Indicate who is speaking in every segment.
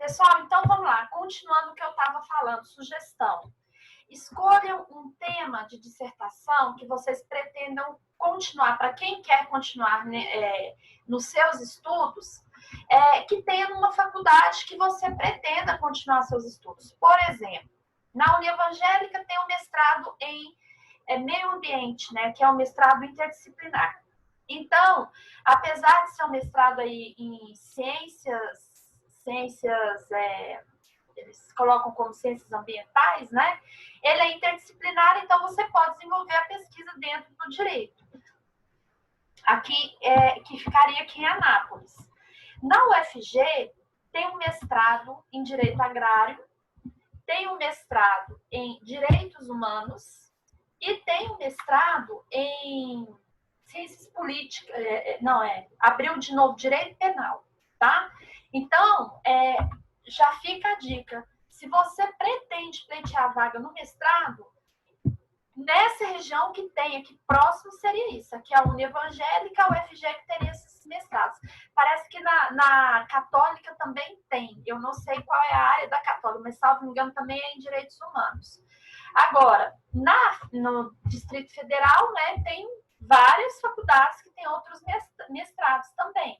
Speaker 1: Pessoal, então vamos lá. Continuando o que eu estava falando, sugestão. Escolham um tema de dissertação que vocês pretendam continuar, para quem quer continuar, né, nos seus estudos, que tenha numa faculdade que você pretenda continuar seus estudos. Por exemplo, na Unievangélica tem um mestrado em meio ambiente, né, que é um mestrado interdisciplinar. Então, apesar de ser um mestrado aí em ciências eles colocam como ciências ambientais, né? Ele é interdisciplinar, então você pode desenvolver a pesquisa dentro do direito. Aqui, que ficaria aqui em Anápolis. Na UFG, tem um mestrado em Direito Agrário, tem um mestrado em Direitos Humanos e tem um mestrado em Ciências Políticas, abriu de novo Direito Penal, tá? Então, já fica a dica. Se você pretende pleitear a vaga no mestrado, nessa região que tem aqui próximo seria isso. Aqui é a Unievangélica, a UFG que teria esses mestrados. Parece que na Católica também tem. Eu não sei qual é a área da Católica, mas, salvo engano, também é em Direitos Humanos. Agora, no Distrito Federal, né, tem várias faculdades que têm outros mestrados também.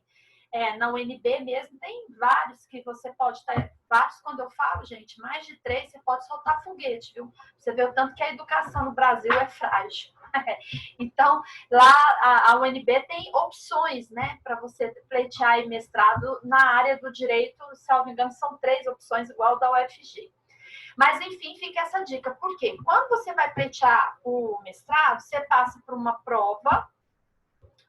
Speaker 1: Na UNB mesmo tem vários que você pode ter, vários quando eu falo, gente, mais de 3, você pode soltar foguete, viu? Você vê o tanto que a educação no Brasil é frágil. Então, lá a UNB tem opções, né, para você pleitear mestrado na área do direito, se não me engano, são 3 opções, igual da UFG. Mas, enfim, fica essa dica. Por quê? Quando você vai pleitear o mestrado, você passa por uma prova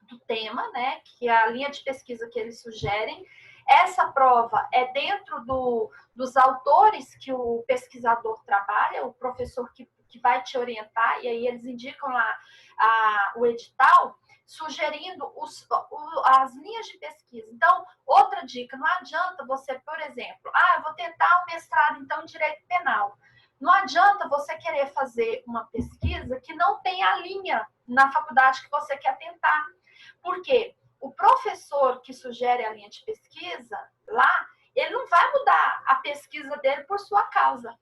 Speaker 1: do tema, né, que é a linha de pesquisa que eles sugerem. Essa prova é dentro dos autores que o pesquisador trabalha, o professor que vai te orientar, e aí eles indicam lá o edital, sugerindo as linhas de pesquisa. Então, outra dica, não adianta você, por exemplo, eu vou tentar um mestrado, então, em Direito Penal. Não adianta você querer fazer uma pesquisa que não tem a linha na faculdade que você quer tentar. Por quê? O professor que sugere a linha de pesquisa lá, ele não vai mudar a pesquisa dele por sua causa.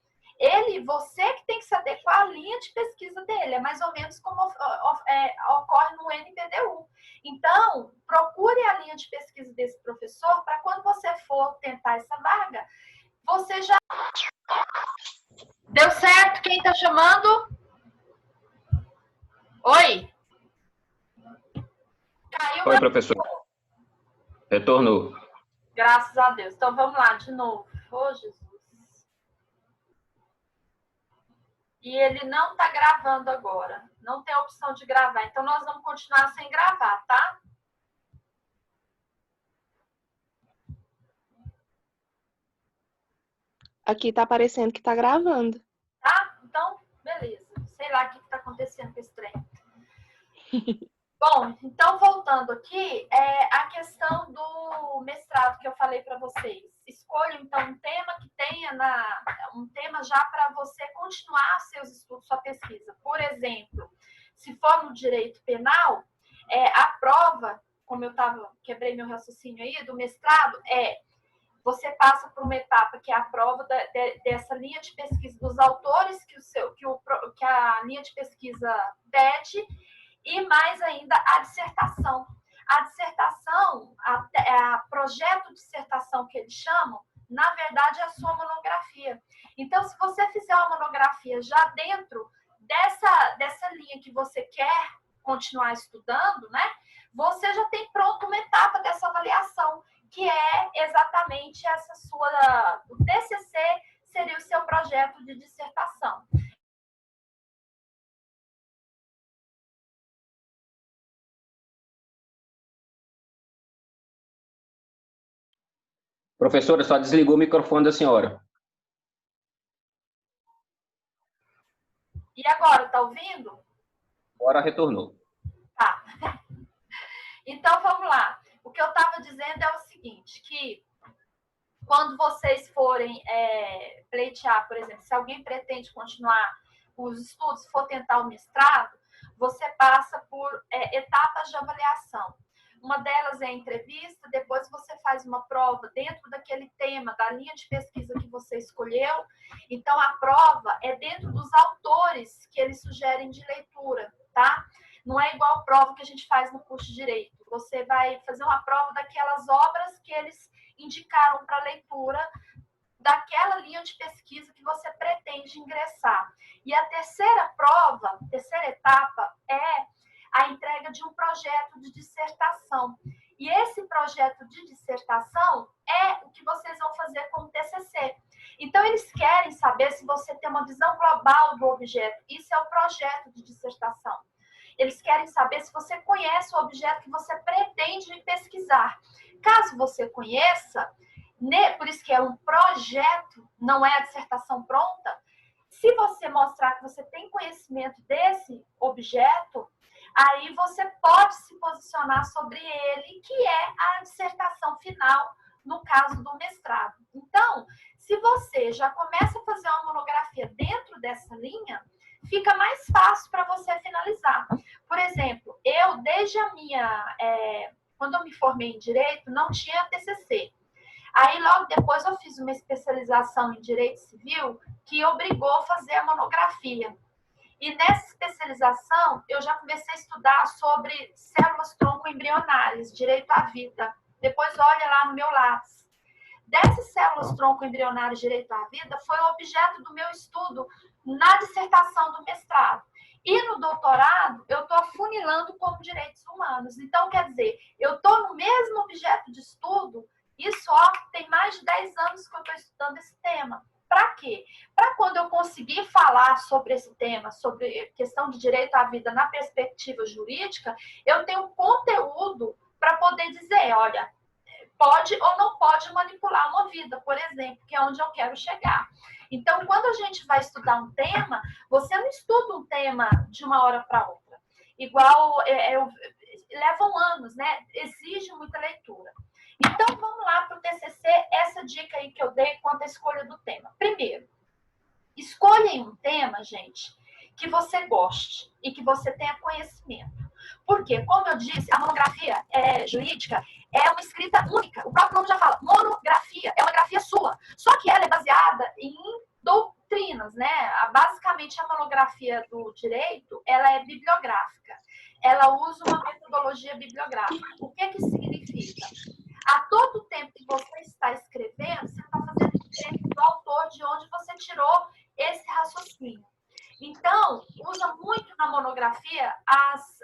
Speaker 1: Você que tem que se adequar à linha de pesquisa dele. É mais ou menos como ocorre no NPDU. Então, procure a linha de pesquisa desse professor para quando você for tentar essa vaga, você já... Deu certo? Quem está chamando? Oi? Caiu.
Speaker 2: Oi, professor. Retornou.
Speaker 1: Graças a Deus. Então, vamos lá, de novo. Ô, Jesus. E ele não está gravando agora. Não tem a opção de gravar. Então, nós vamos continuar sem gravar, tá?
Speaker 3: Aqui está aparecendo que está gravando.
Speaker 1: Tá? Então, beleza. Sei lá o que está acontecendo com esse trem. Bom, então, voltando aqui, a questão do mestrado que eu falei para vocês. Escolha, então, um tema que tenha um tema já para você continuar seus estudos, sua pesquisa. Por exemplo, se for no direito penal, a prova, como eu quebrei meu raciocínio aí, do mestrado, você passa por uma etapa que é a prova dessa linha de pesquisa, dos autores que a linha de pesquisa pede, e mais ainda a dissertação. A dissertação, projeto de dissertação que eles chamam, na verdade é a sua monografia. Então, se você fizer uma monografia já dentro dessa linha que você quer continuar estudando, né, você já tem pronto uma etapa dessa avaliação, que é exatamente essa o TCC seria o seu projeto de dissertação.
Speaker 2: Professora, só desligou o microfone da senhora.
Speaker 1: E agora, tá ouvindo?
Speaker 2: Agora retornou.
Speaker 1: Tá. Então, vamos lá. O que eu estava dizendo é o seguinte, que quando vocês forem pleitear, por exemplo, se alguém pretende continuar os estudos, for tentar o mestrado, você passa por etapas de avaliação. Uma delas é a entrevista, depois você faz uma prova dentro daquele tema, da linha de pesquisa que você escolheu. Então, a prova é dentro dos autores que eles sugerem de leitura, tá? Não é igual a prova que a gente faz no curso de Direito. Você vai fazer uma prova daquelas obras que eles indicaram para leitura, daquela linha de pesquisa que você pretende ingressar. E a terceira prova, terceira etapa, é a entrega de um projeto de dissertação. E esse projeto de dissertação é o que vocês vão fazer com o TCC. Então, eles querem saber se você tem uma visão global do objeto. Isso é o projeto de dissertação. Eles querem saber se você conhece o objeto que você pretende pesquisar. Caso você conheça, por isso que é um projeto, não é a dissertação pronta, se você mostrar que você tem conhecimento desse objeto, aí você pode se posicionar sobre ele, que é a dissertação final, no caso do mestrado. Então, se você já começa a fazer uma monografia dentro dessa linha, fica mais fácil para você finalizar. Por exemplo, eu, desde a minha... quando eu me formei em Direito, não tinha TCC. Aí, logo depois, eu fiz uma especialização em Direito Civil que obrigou a fazer a monografia. E nessa especialização, eu já comecei a estudar sobre células-tronco embrionárias, direito à vida. Depois, olha lá no meu lápis. Dessas células-tronco embrionárias, direito à vida, foi o objeto do meu estudo na dissertação do mestrado. E no doutorado, eu estou afunilando como direitos humanos. Então, quer dizer, eu estou no mesmo objeto de estudo. Isso, tem mais de 10 anos que eu estou estudando esse tema. Para quê? Para quando eu conseguir falar sobre esse tema, sobre questão de direito à vida na perspectiva jurídica, eu tenho conteúdo para poder dizer, olha, pode ou não pode manipular uma vida, por exemplo, que é onde eu quero chegar. Então, quando a gente vai estudar um tema, você não estuda um tema de uma hora para outra. Igual, levam anos, né? Exige muita leitura. Então, vamos lá para o TCC, essa dica aí que eu dei quanto à escolha do tema. Primeiro, escolhem um tema, gente, que você goste e que você tenha conhecimento. Porque, como eu disse, a monografia jurídica é uma escrita única. O próprio nome já fala, monografia, é uma grafia sua. Só que ela é baseada em doutrinas, né? Basicamente, a monografia do direito, ela é bibliográfica. Ela usa uma metodologia bibliográfica. O que significa? A todo tempo que você está escrevendo, você está fazendo diferente do autor de onde você tirou esse raciocínio. Então, usa muito na monografia as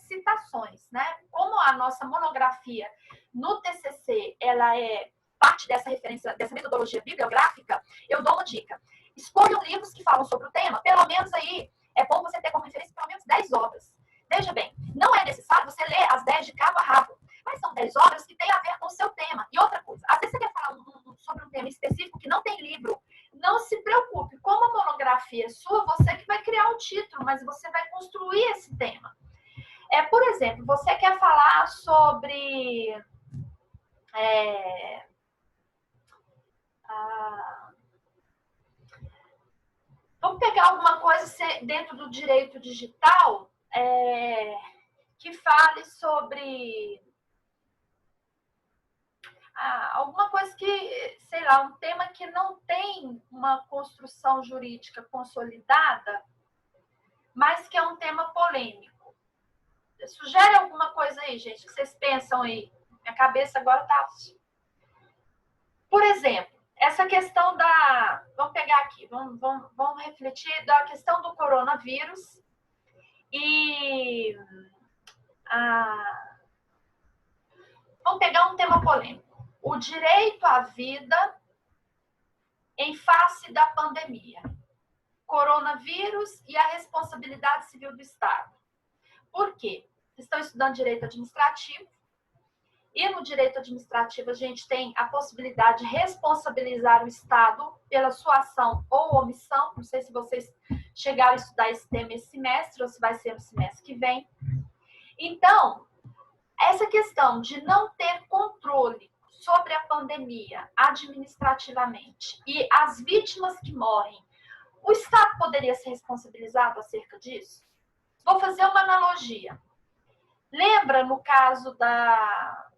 Speaker 1: citações, né? Como a nossa monografia no TCC, ela é parte dessa referência, dessa metodologia bibliográfica, eu dou uma dica. Escolham livros que falam sobre o tema, pelo menos aí, é bom você ter como referência pelo menos 10 obras. Veja bem, não é necessário você ler as 10 de cabo a rabo, mas são 10 obras que têm a ver com o seu tema. E outra coisa, às vezes você quer falar sobre um tema específico que não tem livro, não se preocupe, como a monografia é sua, você que vai criar o título, mas você vai construir esse tema. Por exemplo, você quer falar sobre... vamos pegar alguma coisa dentro do direito digital que fale sobre... alguma coisa que, sei lá, um tema que não tem uma construção jurídica consolidada, mas que é um tema polêmico. Sugere alguma coisa aí, gente, que vocês pensam aí? Minha cabeça agora tá... Por exemplo, essa questão da... Vamos pegar aqui, vamos refletir da questão do coronavírus e... Vamos pegar um tema polêmico. O direito à vida em face da pandemia. Coronavírus e a responsabilidade civil do Estado. Por quê? Vocês estão estudando direito administrativo. E no direito administrativo a gente tem a possibilidade de responsabilizar o Estado pela sua ação ou omissão. Não sei se vocês chegaram a estudar esse tema esse semestre ou se vai ser no semestre que vem. Então, essa questão de não ter controle sobre a pandemia administrativamente e as vítimas que morrem, o Estado poderia ser responsabilizado acerca disso? Vou fazer uma analogia. Lembra no caso da...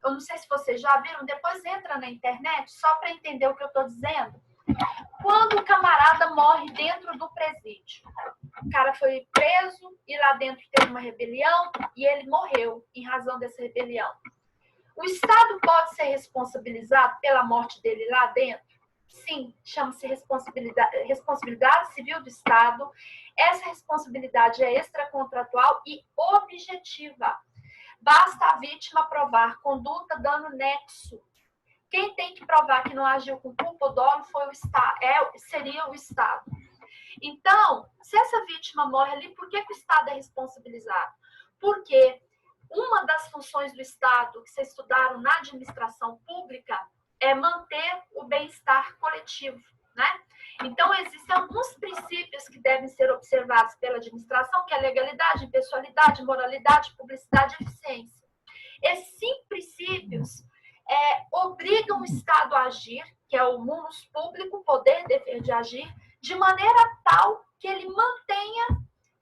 Speaker 1: Eu não sei se vocês já viram, depois entra na internet só para entender o que eu estou dizendo. Quando o camarada morre dentro do presídio, o cara foi preso e lá dentro teve uma rebelião e ele morreu em razão dessa rebelião. O Estado pode ser responsabilizado pela morte dele lá dentro? Sim, chama-se responsabilidade civil do Estado. Essa responsabilidade é extracontratual e objetiva. Basta a vítima provar conduta, dano, nexo. Quem tem que provar que não agiu com culpa ou dolo foi o Estado, seria o Estado. Então, se essa vítima morre ali, por que o Estado é responsabilizado? Porque uma das funções do Estado que vocês estudaram na administração pública é manter o bem-estar coletivo, né? Então, existem alguns princípios que devem ser observados pela administração, que é legalidade, impessoalidade, moralidade, publicidade e eficiência. Esses 5 princípios obrigam o Estado a agir, que é o munus público, poder, dever de agir, de maneira tal que ele mantenha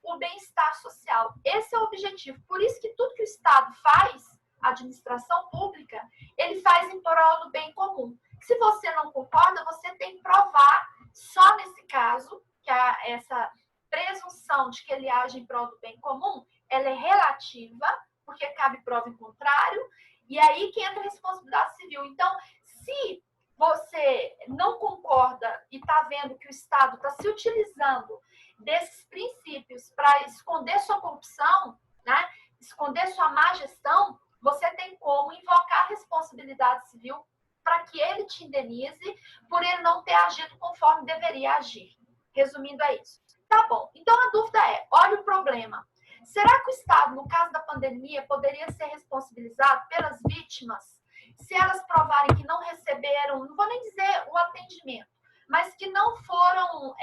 Speaker 1: o bem-estar social. Esse é o objetivo. Por isso que tudo que o Estado faz, a administração pública, ele faz em prol do bem comum. Se você não concorda, você tem que provar, só nesse caso, que essa presunção de que ele age em prol do bem comum, ela é relativa, porque cabe prova em contrário, e aí que entra a responsabilidade civil. Então, se você não concorda e está vendo que o Estado está se utilizando desses princípios para esconder sua corrupção, né, esconder sua má gestão, você tem como invocar a responsabilidade civil para que ele te indenize por ele não ter agido conforme deveria agir. Resumindo, é isso. Tá bom. Então, a dúvida é, olha o problema. Será que o Estado, no caso da pandemia, poderia ser responsabilizado pelas vítimas se elas provarem que não receberam, não vou nem dizer o atendimento, mas que não foram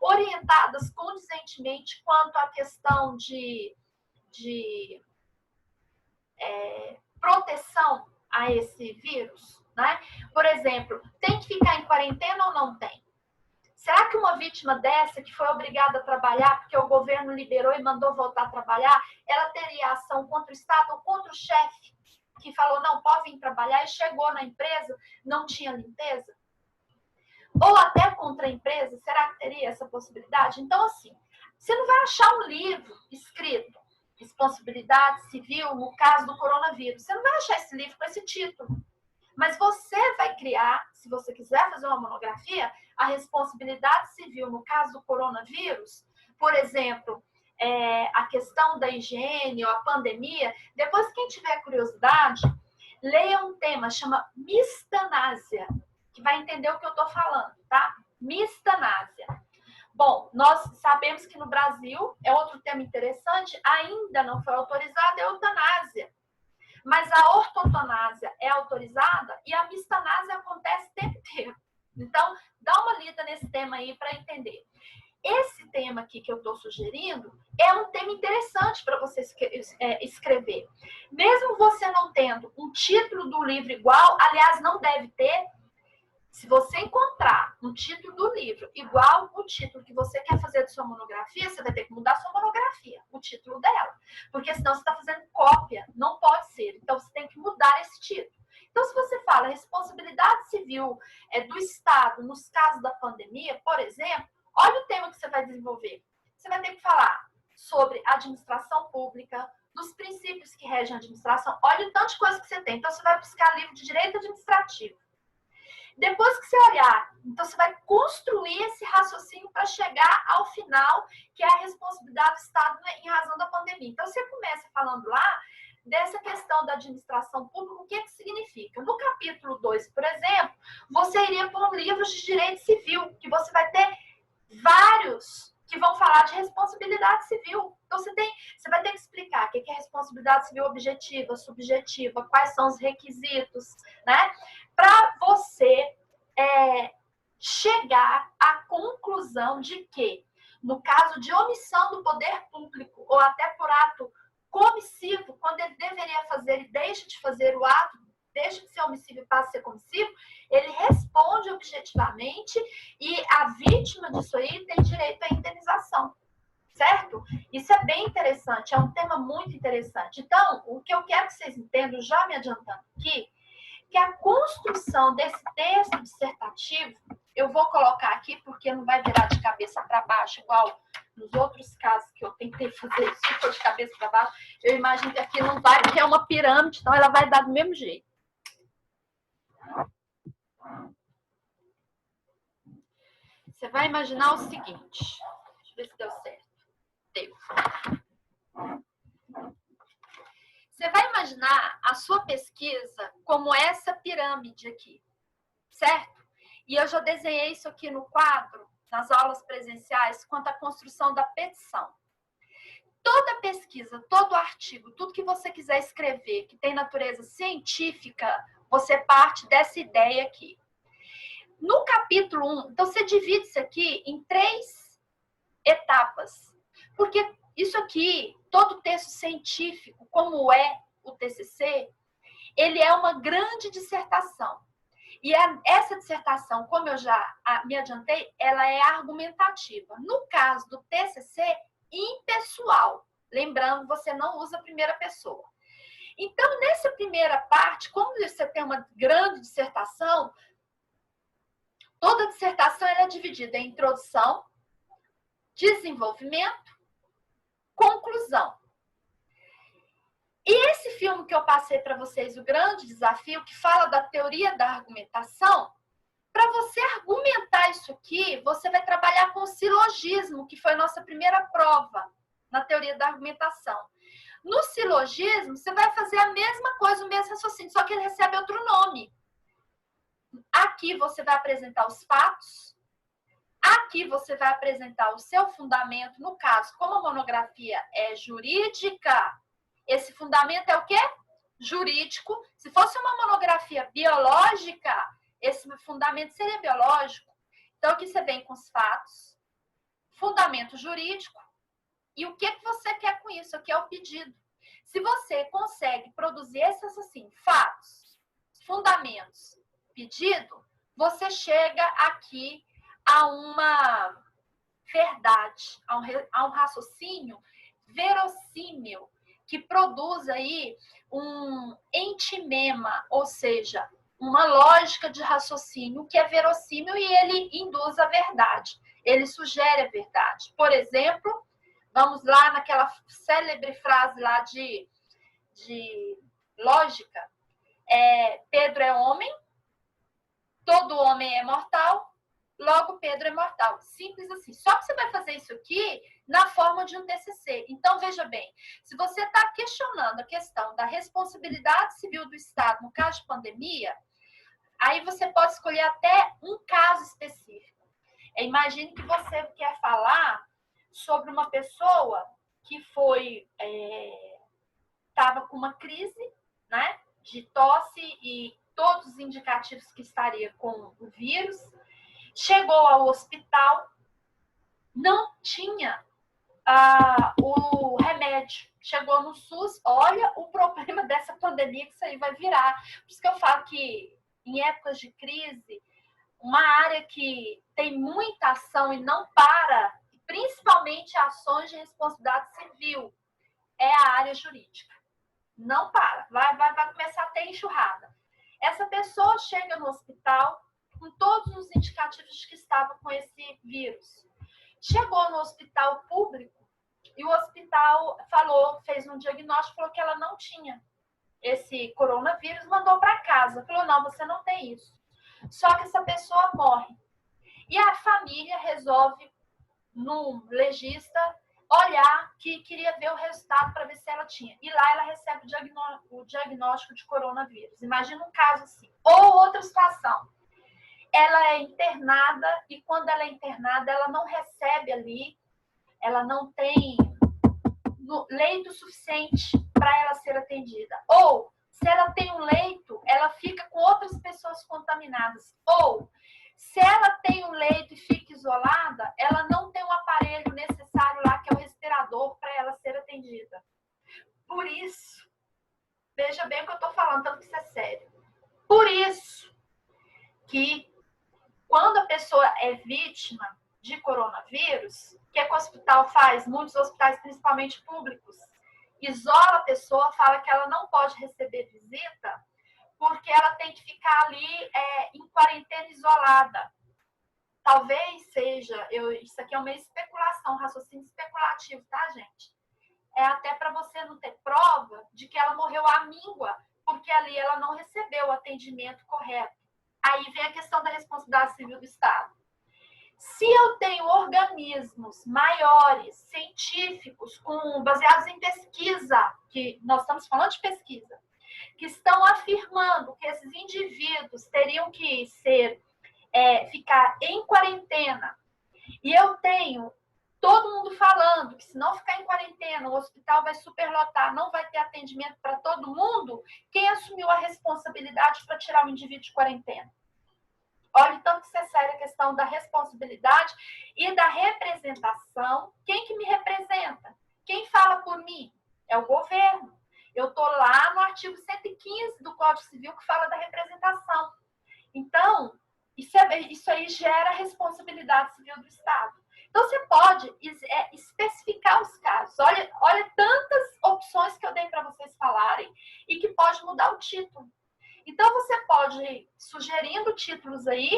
Speaker 1: orientadas condizentemente quanto à questão de proteção a esse vírus, né? Por exemplo, tem que ficar em quarentena ou não tem? Será que uma vítima dessa, que foi obrigada a trabalhar porque o governo liberou e mandou voltar a trabalhar, ela teria ação contra o Estado ou contra o chefe que falou, não, pode vir trabalhar, e chegou na empresa, não tinha limpeza? Ou até contra a empresa, será que teria essa possibilidade? Então, assim, você não vai achar um livro escrito, responsabilidade civil no caso do coronavírus. Você não vai achar esse livro com esse título. Mas você vai criar, se você quiser fazer uma monografia, a responsabilidade civil no caso do coronavírus, por exemplo, a questão da higiene ou a pandemia. Depois, quem tiver curiosidade, leia um tema, chama mistanásia, que vai entender o que eu estou falando, tá? Mistanásia. Bom, nós sabemos que no Brasil, é outro tema interessante, ainda não foi autorizada a eutanásia. Mas a ortotanásia é autorizada e a mistanásia acontece o tempo inteiro. Então, dá uma lida nesse tema aí para entender. Esse tema aqui que eu estou sugerindo é um tema interessante para você escrever. Mesmo você não tendo um título do livro igual, aliás, não deve ter, se você encontrar um título do livro igual o título que você quer fazer de sua monografia, você vai ter que mudar a sua monografia, o título dela. Porque senão você está fazendo cópia, não pode ser. Então, você tem que mudar esse título. Então, se você fala responsabilidade civil do Estado nos casos da pandemia, por exemplo, olha o tema que você vai desenvolver. Você vai ter que falar sobre administração pública, dos princípios que regem a administração. Olha o tanto de coisa que você tem. Então, você vai buscar livro de direito administrativo. Depois que você olhar, então você vai construir esse raciocínio para chegar ao final, que é a responsabilidade do Estado em razão da pandemia. Então, você começa falando lá dessa questão da administração pública, o que significa. No capítulo 2, por exemplo, você iria para um livro de direito civil, que você vai ter vários que vão falar de responsabilidade civil. Então, você vai ter que explicar o que é responsabilidade civil objetiva, subjetiva, quais são os requisitos, né? Para você chegar à conclusão de que, no caso de omissão do poder público, ou até por ato comissivo, quando ele deveria fazer e deixa de fazer o ato, deixa de ser omissivo e passa a ser comissivo, ele responde objetivamente e a vítima disso aí tem direito à indenização. certo? Isso é bem interessante, é um tema muito interessante. Então, o que eu quero que vocês entendam, já me adiantando aqui, que a construção desse texto dissertativo, eu vou colocar aqui porque não vai virar de cabeça para baixo, igual nos outros casos que eu tentei fazer isso, ficou de cabeça para baixo. Eu imagino que aqui não vai, porque é uma pirâmide, então ela vai dar do mesmo jeito. Você vai imaginar o seguinte, deixa eu ver se deu certo. Deu. Você vai imaginar a sua pesquisa como essa pirâmide aqui, certo? E eu já desenhei isso aqui no quadro, nas aulas presenciais, quanto à construção da petição. Toda pesquisa, todo artigo, tudo que você quiser escrever, que tem natureza científica, você parte dessa ideia aqui. No capítulo 1, então você divide isso aqui em 3 etapas. Porque isso aqui, todo texto científico, como é o TCC, ele é uma grande dissertação. E essa dissertação, como eu já me adiantei, ela é argumentativa. No caso do TCC, impessoal. Lembrando, você não usa a primeira pessoa. Então, nessa primeira parte, como você tem uma grande dissertação, toda dissertação ela é dividida em introdução, desenvolvimento, conclusão. E esse filme que eu passei para vocês, O Grande Desafio, que fala da teoria da argumentação, para você argumentar isso aqui, você vai trabalhar com o silogismo, que foi a nossa primeira prova na teoria da argumentação. No silogismo, você vai fazer a mesma coisa, o mesmo raciocínio, só que ele recebe outro nome. Aqui você vai apresentar os fatos, aqui você vai apresentar o seu fundamento, no caso, como a monografia é jurídica, esse fundamento é o quê? Jurídico. Se fosse uma monografia biológica, esse fundamento seria biológico. Então, aqui você vem com os fatos, fundamento jurídico, e o que você quer com isso? Aqui é o pedido. Se você consegue produzir esses assim, fatos, fundamentos, pedido, você chega aqui a uma verdade, a um raciocínio verossímil, que produz aí um entimema, ou seja, uma lógica de raciocínio que é verossímil e ele induz a verdade, ele sugere a verdade. Por exemplo, vamos lá naquela célebre frase lá de lógica, Pedro é homem, todo homem é mortal, logo Pedro é mortal. Simples assim. Só que você vai fazer isso aqui na forma de um TCC. Então, veja bem, se você está questionando a questão da responsabilidade civil do Estado no caso de pandemia, aí você pode escolher até um caso específico. Imagine que você quer falar sobre uma pessoa que estava com uma crise, né, de tosse e todos os indicativos que estaria com o vírus, chegou ao hospital, não tinha o remédio. Chegou no SUS, olha o problema dessa pandemia que isso aí vai virar. Por isso que eu falo que em épocas de crise, uma área que tem muita ação e não para, principalmente ações de responsabilidade civil, é a área jurídica. Não para, vai começar a ter enxurrada. Essa pessoa chega no hospital com todos os indicativos de que estava com esse vírus. Chegou no hospital público e o hospital fez um diagnóstico, falou que ela não tinha esse coronavírus, mandou para casa. Falou, não, você não tem isso. Só que essa pessoa morre. E a família resolve, no legista, olhar que queria ver o resultado para ver se ela tinha. E lá ela recebe o diagnóstico de coronavírus. Imagina um caso assim. Ou outra situação. Ela é internada e quando ela é internada, ela não recebe ali, ela não tem leito suficiente para ela ser atendida. Ou, se ela tem um leito, ela fica com outras pessoas contaminadas. Ou, se ela tem um leito e fica isolada, ela não tem o aparelho necessário lá, que é o respirador, para ela ser atendida. Por isso, veja bem o que eu estou falando, tanto que isso é sério. Por isso que quando a pessoa é vítima de coronavírus, o que o hospital faz? Muitos hospitais, principalmente públicos, isola a pessoa, fala que ela não pode receber visita, porque ela tem que ficar ali em quarentena isolada. Talvez seja, isso aqui é uma especulação, um raciocínio especulativo, tá, gente? É até para você não ter prova de que ela morreu à míngua, porque ali ela não recebeu o atendimento correto. Aí vem a questão da responsabilidade civil do Estado. Se eu tenho organismos maiores, científicos, baseados em pesquisa, que nós estamos falando de pesquisa, que estão afirmando que esses indivíduos teriam que ficar em quarentena, e eu tenho todo mundo falando que se não ficar em quarentena, o hospital vai superlotar, não vai ter atendimento para todo mundo, quem assumiu a responsabilidade para tirar o indivíduo de quarentena? Olha o tanto que isso é séria a questão da responsabilidade e da representação. Quem que me representa? Quem fala por mim? É o governo. Eu estou lá no artigo 115 do Código Civil que fala da representação. Então, isso aí gera responsabilidade civil do Estado. Então, você pode especificar os casos. Olha tantas opções que eu dei para vocês falarem e que pode mudar o título. Então, você pode ir sugerindo títulos aí,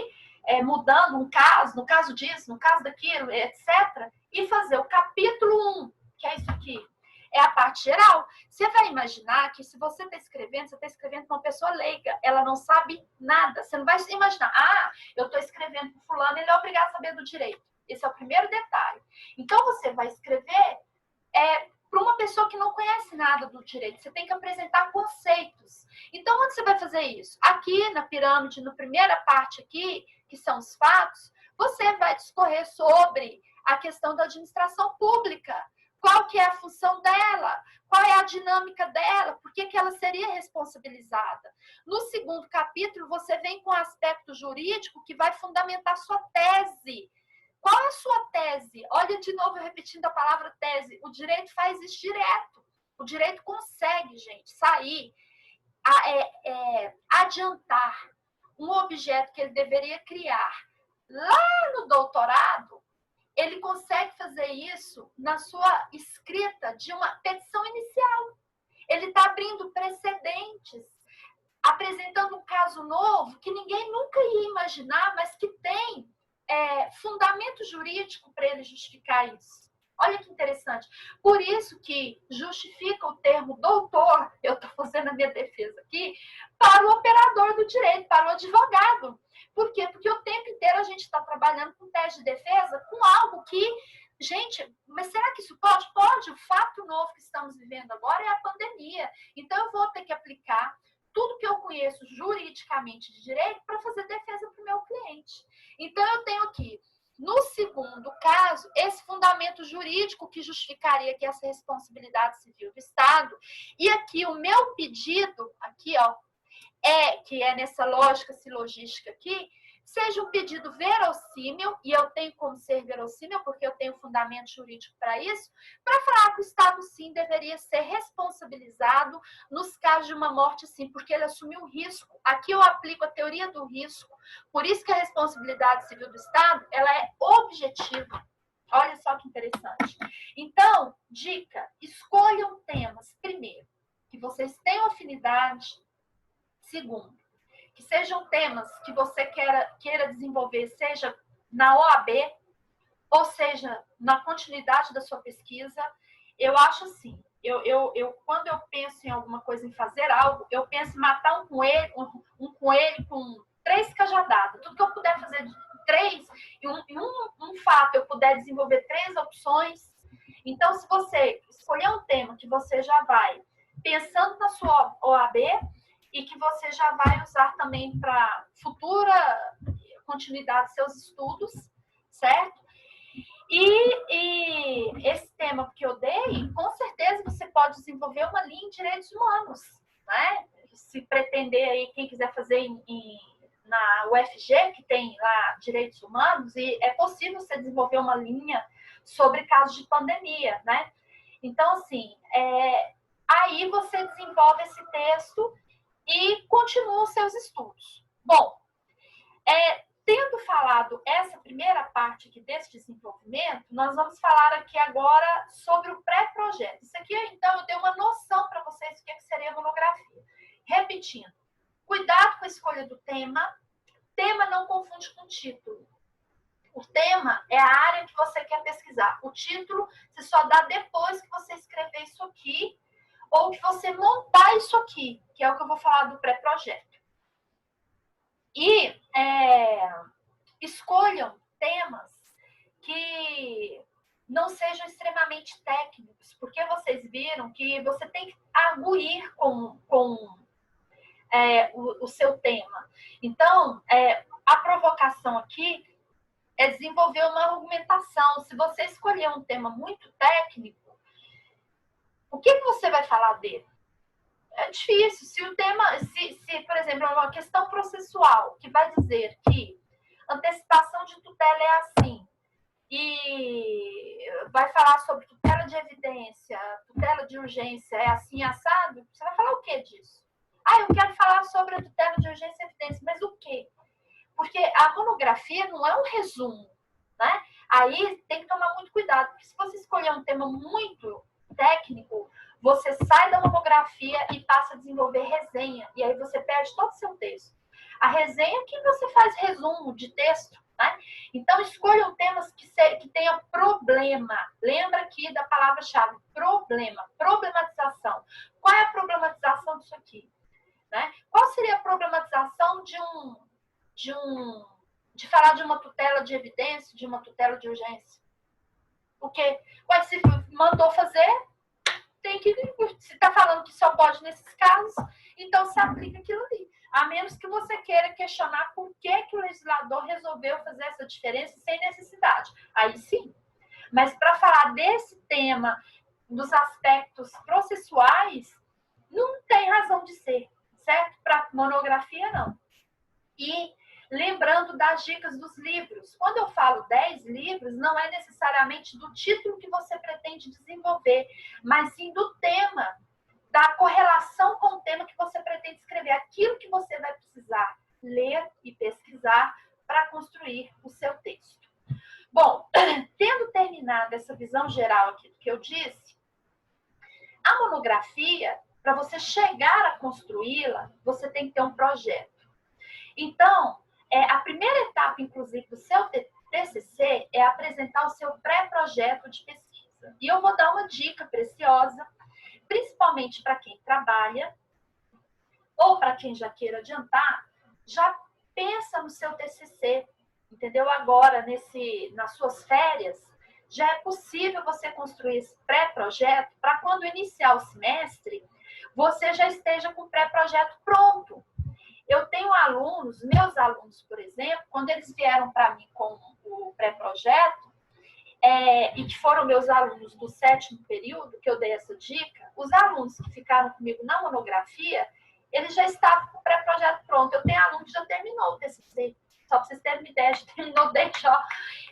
Speaker 1: mudando um caso, no caso disso, no caso daquilo, etc., e fazer o capítulo 1, que é isso aqui. É a parte geral. Você vai imaginar que se você está escrevendo, você está escrevendo para uma pessoa leiga, ela não sabe nada. Você não vai imaginar, eu estou escrevendo para fulano, ele é obrigado a saber do direito. Esse é o primeiro detalhe. Então, você vai escrever para uma pessoa que não conhece nada do direito. Você tem que apresentar conceitos. Então, onde você vai fazer isso? Aqui na pirâmide, na primeira parte aqui, que são os fatos, você vai discorrer sobre a questão da administração pública. Qual que é a função dela? Qual é a dinâmica dela? Por que ela seria responsabilizada? No segundo capítulo, você vem com o aspecto jurídico que vai fundamentar sua tese. Qual é a sua tese? Olha de novo, eu repetindo a palavra tese. O direito faz isso direto. O direito consegue, gente, sair, adiantar um objeto que ele deveria criar lá no doutorado. Ele consegue fazer isso na sua escrita de uma petição inicial. Ele está abrindo precedentes, apresentando um caso novo que ninguém nunca ia imaginar, mas que tem fundamento jurídico para ele justificar isso. Olha que interessante. Por isso que justifica o termo doutor, eu estou fazendo a minha defesa aqui, para o operador do direito, para o advogado. Por quê? Porque o tempo inteiro a gente está trabalhando com tese de defesa, com algo que, gente, mas será que isso pode? Pode. O fato novo que estamos vivendo agora é a pandemia. Então, eu vou ter que aplicar tudo que eu conheço juridicamente de direito para fazer defesa para o meu cliente. Então, eu tenho aqui, no segundo caso, esse fundamento jurídico que justificaria que essa responsabilidade civil do Estado. E aqui, o meu pedido, aqui, ó, que é nessa lógica silogística aqui, seja um pedido verossímil, e eu tenho como ser verossímil, porque eu tenho fundamento jurídico para isso, para falar que o Estado, sim, deveria ser responsabilizado nos casos de uma morte, sim, porque ele assumiu o risco. Aqui eu aplico a teoria do risco, por isso que a responsabilidade civil do Estado, ela é objetiva. Olha só que interessante. Então, dica, escolham temas, primeiro, que vocês tenham afinidade. Segundo, que sejam temas que você queira desenvolver, seja na OAB, ou seja, na continuidade da sua pesquisa. Eu acho assim, quando eu penso em alguma coisa, em fazer algo, eu penso em matar um coelho com 3 cajadadas. Tudo que eu puder fazer de 3, em um fato eu puder desenvolver 3 opções. Então, se você escolher um tema que você já vai pensando na sua OAB, e que você já vai usar também para futura continuidade dos seus estudos, certo? E esse tema que eu dei, com certeza você pode desenvolver uma linha em direitos humanos, né? Se pretender aí, quem quiser fazer na UFG, que tem lá direitos humanos, e é possível você desenvolver uma linha sobre casos de pandemia, né? Então, assim, aí você desenvolve esse texto e continua os seus estudos. Bom, tendo falado essa primeira parte aqui desse desenvolvimento, nós vamos falar aqui agora sobre o pré-projeto. Isso aqui, então, eu dei uma noção para vocês do que seria a monografia. Repetindo, cuidado com a escolha do tema. Tema não confunde com título. O tema é a área que você quer pesquisar. O título você só dá depois que você escrever isso aqui ou que você montar isso aqui, que é o que eu vou falar do pré-projeto. E escolham temas que não sejam extremamente técnicos, porque vocês viram que você tem que arguir com o seu tema. Então, a provocação aqui é desenvolver uma argumentação. Se você escolher um tema muito técnico, o que você vai falar dele? É difícil. Se o tema, por exemplo, é uma questão processual que vai dizer que antecipação de tutela é assim, e vai falar sobre tutela de evidência, tutela de urgência é assim, assado, você vai falar o que disso? Eu quero falar sobre a tutela de urgência e evidência, mas o quê? Porque a monografia não é um resumo, né? Aí tem que tomar muito cuidado, porque se você escolher um tema muito técnico, você sai da monografia e passa a desenvolver resenha, e aí você perde todo o seu texto. A resenha é que você faz resumo de texto, né? Então, escolham temas que tenham problema. Lembra aqui da palavra-chave, problema, problematização. Qual é a problematização disso aqui? Né? Qual seria a problematização de falar de uma tutela de evidência, de uma tutela de urgência? Porque se mandou fazer, tem que, se está falando que só pode nesses casos, então se aplica aquilo ali. A menos que você queira questionar por que o legislador resolveu fazer essa diferença sem necessidade. Aí sim. Mas para falar desse tema, dos aspectos processuais, não tem razão de ser, certo? Para monografia, não. E lembrando das dicas dos livros. Quando eu falo 10 livros, não é necessariamente do título que você pretende desenvolver, mas sim do tema, da correlação com o tema que você pretende escrever, aquilo que você vai precisar ler e pesquisar para construir o seu texto. Bom, tendo terminado essa visão geral aqui do que eu disse, a monografia, para você chegar a construí-la, você tem que ter um projeto. Então, a primeira etapa, inclusive, do seu TCC é apresentar o seu pré-projeto de pesquisa. E eu vou dar uma dica preciosa, principalmente para quem trabalha ou para quem já queira adiantar, já pensa no seu TCC, entendeu? Agora, nas suas férias, já é possível você construir esse pré-projeto para quando iniciar o semestre, você já esteja com o pré-projeto pronto. Eu tenho alunos, meus alunos, por exemplo, quando eles vieram para mim com o pré-projeto, e que foram meus alunos do 7º período, que eu dei essa dica, os alunos que ficaram comigo na monografia, eles já estavam com o pré-projeto pronto. Eu tenho aluno que já terminou o TCC, só para vocês terem uma ideia, já terminou o DEJO,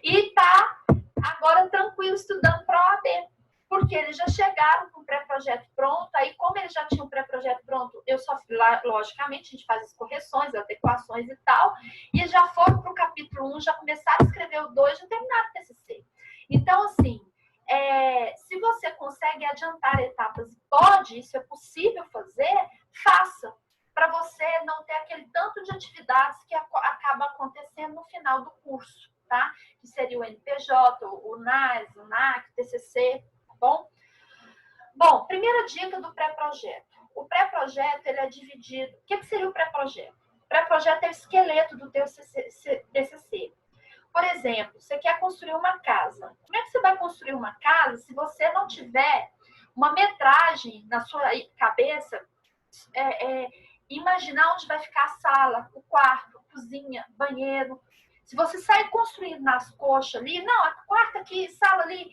Speaker 1: e está agora tranquilo estudando para a OAB. Porque eles já chegaram com o pré-projeto pronto, aí como eles já tinham o pré-projeto pronto, eu só, logicamente, a gente faz as correções, adequações e tal, e já foram para o capítulo 1, já começaram a escrever o 2, já terminaram o TCC. Então, assim, se você consegue adiantar etapas, isso é possível fazer, faça, para você não ter aquele tanto de atividades que acaba acontecendo no final do curso, tá? Que seria o NPJ, o NAS, o NAC, o TCC, Bom, primeira dica do pré-projeto. O pré-projeto, ele é dividido... O que seria o pré-projeto? O pré-projeto é o esqueleto do teu TCC. Por exemplo, você quer construir uma casa. Como é que você vai construir uma casa se você não tiver uma metragem na sua cabeça, imaginar onde vai ficar a sala, o quarto, a cozinha, banheiro. Se você sair construindo nas coxas ali, não, a quarto aqui, sala ali...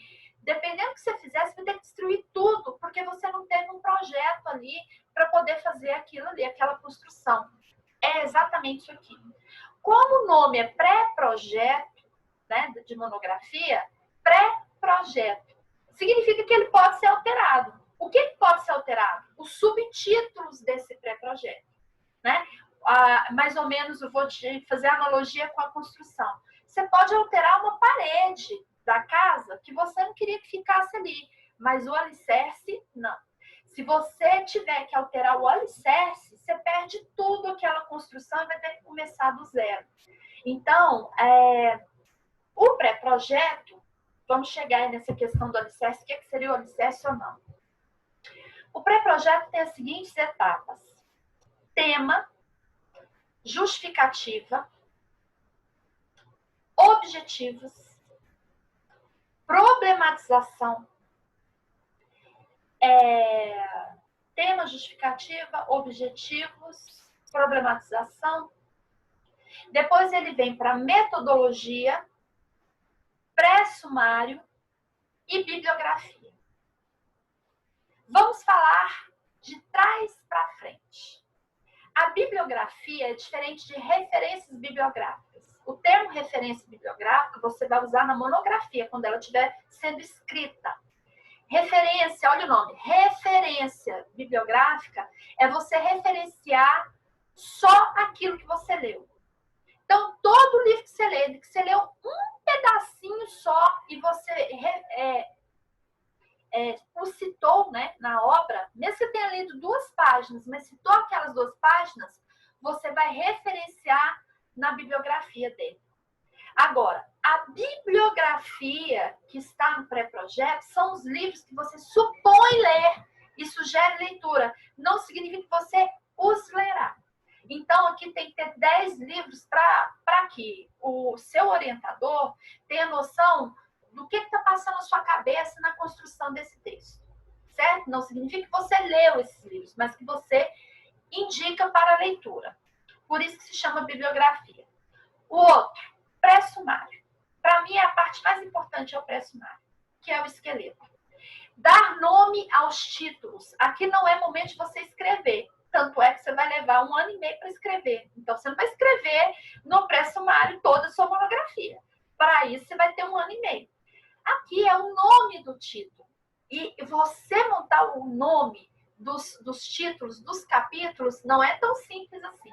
Speaker 1: Dependendo do que você fizer, você vai ter que destruir tudo, porque você não teve um projeto ali para poder fazer aquilo ali, aquela construção. É exatamente isso aqui. Como o nome é pré-projeto, né, de monografia, pré-projeto, significa que ele pode ser alterado. O que pode ser alterado? Os subtítulos desse pré-projeto, né? mais ou menos, eu vou fazer analogia com a construção. Você pode alterar uma parede da casa que você não queria que ficasse ali, mas o alicerce, não. Se você tiver que alterar o alicerce, você perde tudo aquela construção e vai ter que começar do zero. Então, o pré-projeto, vamos chegar aí nessa questão do alicerce, o que seria o alicerce ou não. O pré-projeto tem as seguintes etapas: tema, justificativa, objetivos, problematização, tema, justificativa, objetivos, problematização. Depois ele vem para metodologia, pré-sumário e bibliografia. Vamos falar de trás para frente. A bibliografia é diferente de referências bibliográficas. O termo referência bibliográfica você vai usar na monografia, quando ela estiver sendo escrita. Referência, olha o nome, referência bibliográfica é você referenciar só aquilo que você leu. Então, todo livro que você leu um pedacinho só e você o citou, né, na obra, mesmo que você tenha lido 2 páginas, mas citou aquelas 2 páginas, você vai referenciar na bibliografia dele. Agora, a bibliografia que está no pré-projeto são os livros que você supõe ler e sugere leitura. Não significa que você os lerá. Então, aqui tem que ter 10 livros para que o seu orientador tenha noção do que está passando na sua cabeça na construção desse texto. Certo? Não significa que você leu esses livros, mas que você indica para a leitura. Por isso que se chama bibliografia. O outro, pré-sumário. Para mim, a parte mais importante é o pré-sumário, que é o esqueleto. Dar nome aos títulos. Aqui não é momento de você escrever. Tanto é que você vai levar 1 ano e meio para escrever. Então, você não vai escrever no pré-sumário toda a sua monografia. Para isso, você vai ter 1 ano e meio. Aqui é o nome do título. E você montar o nome dos títulos, dos capítulos, não é tão simples assim.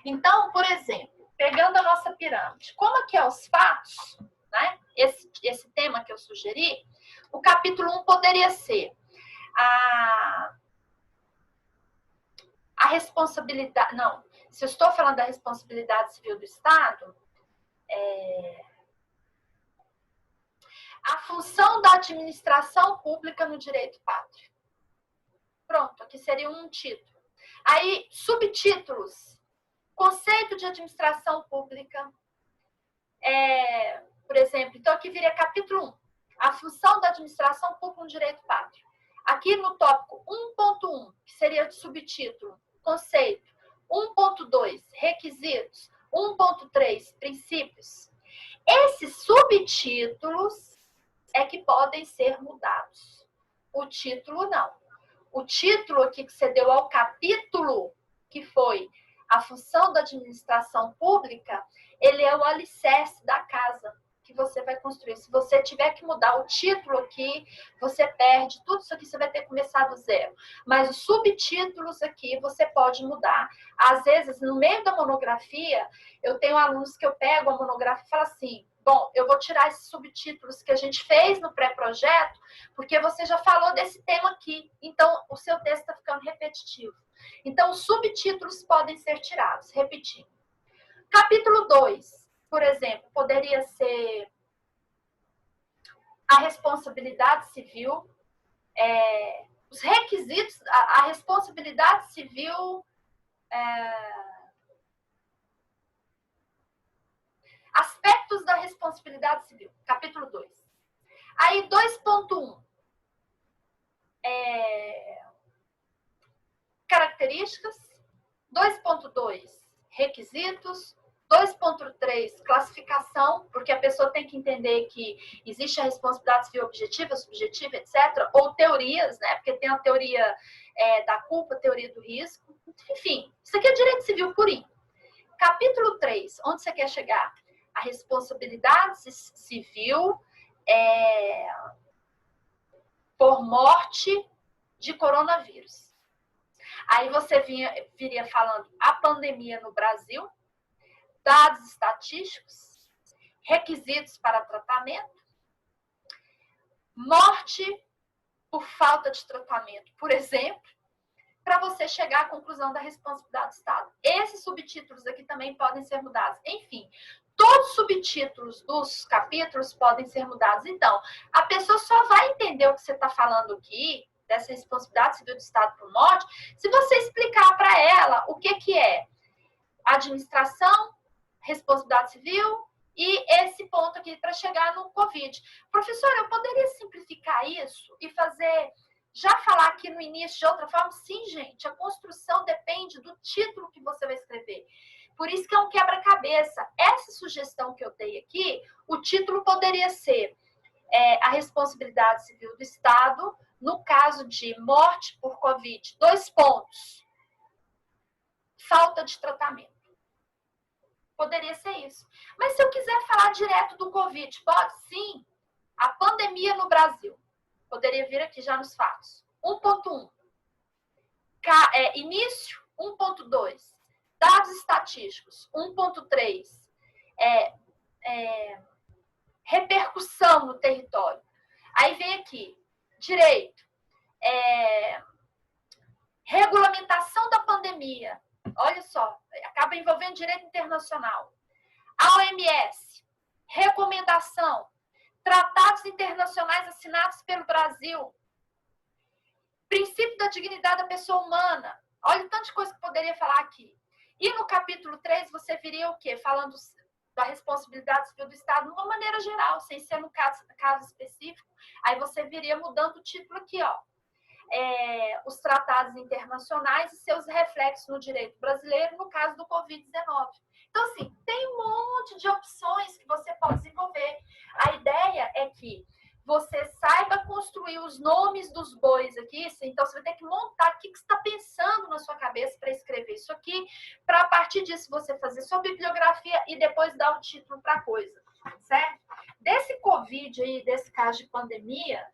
Speaker 1: Então, por exemplo, pegando a nossa pirâmide, como aqui é os fatos, né? Esse tema que eu sugeri, o capítulo 1 poderia ser a responsabilidade... Não, se eu estou falando da responsabilidade civil do Estado, a função da administração pública no direito pátrio. Pronto, aqui seria um título. Aí, subtítulos. Conceito de administração pública. Por exemplo, então aqui viria capítulo 1. A função da administração pública no direito pátrio. Aqui no tópico 1.1, que seria o subtítulo, conceito. 1.2, requisitos. 1.3, princípios. Esses subtítulos é que podem ser mudados. O título, não. O título aqui que você deu ao capítulo, que foi a função da administração pública, ele é o alicerce da casa que você vai construir. Se você tiver que mudar o título aqui, você perde tudo isso aqui, você vai ter que começar do zero. Mas os subtítulos aqui você pode mudar. Às vezes, no meio da monografia, eu tenho alunos que eu pego a monografia e falo assim: bom, eu vou tirar esses subtítulos que a gente fez no pré-projeto, porque você já falou desse tema aqui. Então, o seu texto está ficando repetitivo. Então, os subtítulos podem ser tirados, repetindo. Capítulo 2, por exemplo, poderia ser a responsabilidade civil, os requisitos, a responsabilidade civil... Aspectos da responsabilidade civil, capítulo 2. Aí, 2.1. Características. 2.2, requisitos. 2.3, classificação, porque a pessoa tem que entender que existe a responsabilidade civil objetiva, subjetiva, etc. Ou teorias, né? Porque tem a teoria da culpa, a teoria do risco. Enfim, isso aqui é direito civil purinho. Capítulo 3, onde você quer chegar? A responsabilidade civil por morte de coronavírus. Aí você viria falando a pandemia no Brasil, dados estatísticos, requisitos para tratamento, morte por falta de tratamento, por exemplo, para você chegar à conclusão da responsabilidade do Estado. Esses subtítulos aqui também podem ser mudados. Enfim, todos os subtítulos dos capítulos podem ser mudados. Então, a pessoa só vai entender o que você está falando aqui, dessa responsabilidade civil do Estado por morte, se você explicar para ela o que é administração, responsabilidade civil e esse ponto aqui para chegar no Covid. Professora, eu poderia simplificar isso e já falar aqui no início de outra forma? Sim, gente, a construção depende do título que você vai escrever. Por isso que é um quebra-cabeça. Essa sugestão que eu dei aqui, o título poderia ser a responsabilidade civil do Estado no caso de morte por Covid. 2 pontos. Falta de tratamento. Poderia ser isso. Mas se eu quiser falar direto do Covid, pode? Sim. A pandemia no Brasil. Poderia vir aqui já nos fatos. 1.1. Início, 1.2. Dados estatísticos, 1.3. Repercussão no território. Aí vem aqui, direito. Regulamentação da pandemia. Olha só, acaba envolvendo direito internacional. A OMS, recomendação, tratados internacionais assinados pelo Brasil, princípio da dignidade da pessoa humana. Olha o tanto de coisa que poderia falar aqui. E no capítulo 3, você viria o quê? Falando da responsabilidade civil do Estado de uma maneira geral, sem ser no caso específico. Aí você viria mudando o título aqui, ó. Os tratados internacionais e seus reflexos no direito brasileiro, no caso do Covid-19. Então, assim, tem um monte de opções que você pode desenvolver. A ideia é que você saiba construir os nomes dos bois aqui, então você vai ter que montar o que você está pensando na sua cabeça para escrever isso aqui, para a partir disso você fazer sua bibliografia e depois dar o título para a coisa, certo? Desse Covid aí, desse caso de pandemia,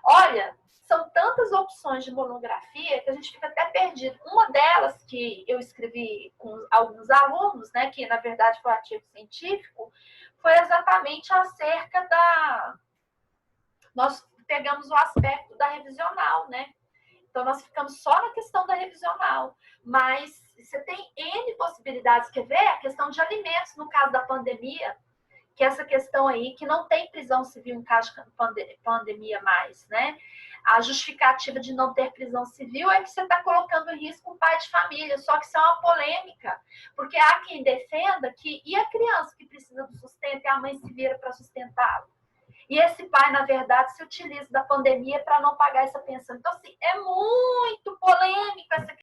Speaker 1: olha, são tantas opções de monografia que a gente fica até perdido. Uma delas que eu escrevi com alguns alunos, né, que na verdade foi um artigo científico, foi exatamente acerca nós pegamos o aspecto da revisional, né? Então, nós ficamos só na questão da revisional. Mas você tem N possibilidades. Quer ver? A questão de alimentos, no caso da pandemia, que é essa questão aí, que não tem prisão civil em caso de pandemia mais, né? A justificativa de não ter prisão civil é que você está colocando em risco um pai de família, só que isso é uma polêmica, porque há quem defenda que, e a criança que precisa do sustento e a mãe se vira para sustentá-lo? E esse pai, na verdade, se utiliza da pandemia para não pagar essa pensão. Então, assim, é muito polêmico essa